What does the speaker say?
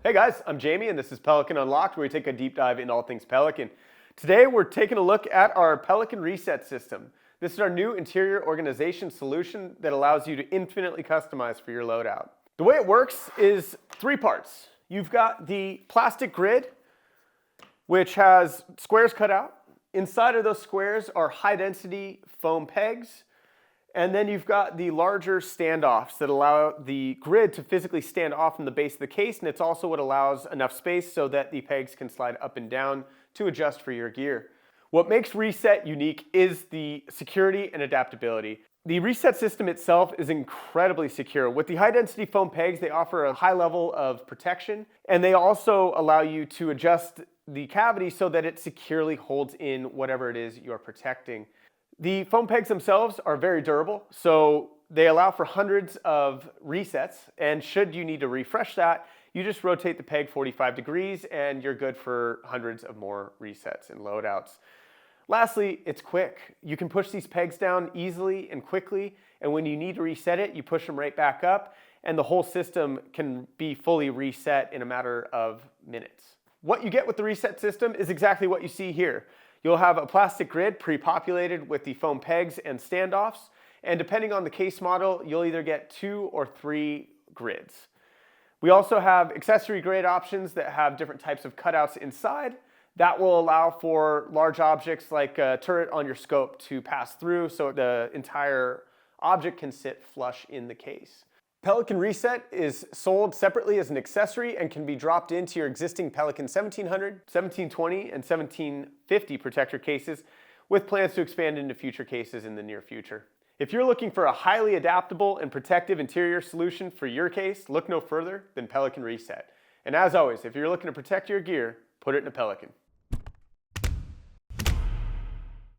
Hey guys, I'm Jamie and this is Pelican Unlocked, where we take a deep dive into all things Pelican. Today we're taking a look at our Pelican Re-Set System. This is our new interior organization solution that allows you to infinitely customize for your loadout. The way it works is three parts. You've got the plastic grid, which has squares cut out. Inside of those squares are high density foam pegs. And then you've got the larger standoffs that allow the grid to physically stand off from the base of the case, and it's also what allows enough space so that the pegs can slide up and down to adjust for your gear. What makes Re-Set unique is the security and adaptability. The Re-Set system itself is incredibly secure. With the high density foam pegs, they offer a high level of protection, and they also allow you to adjust the cavity so that it securely holds in whatever it is you're protecting. The foam pegs themselves are very durable, so they allow for hundreds of resets, and should you need to refresh that, you just rotate the peg 45 degrees and you're good for hundreds of more resets and loadouts. Lastly, it's quick. You can push these pegs down easily and quickly, and when you need to reset it, you push them right back up, and the whole system can be fully reset in a matter of minutes. What you get with the Re-Set system is exactly what you see here. You'll have a plastic grid pre-populated with the foam pegs and standoffs, and depending on the case model, you'll either get 2 or 3 grids. We also have accessory grade options that have different types of cutouts inside. That will allow for large objects like a turret on your scope to pass through, so the entire object can sit flush in the case. Pelican Re-Set is sold separately as an accessory and can be dropped into your existing Pelican 1700, 1720, and 1750 protector cases, with plans to expand into future cases in the near future. If you're looking for a highly adaptable and protective interior solution for your case, look no further than Pelican Re-Set. And as always, if you're looking to protect your gear, put it in a Pelican.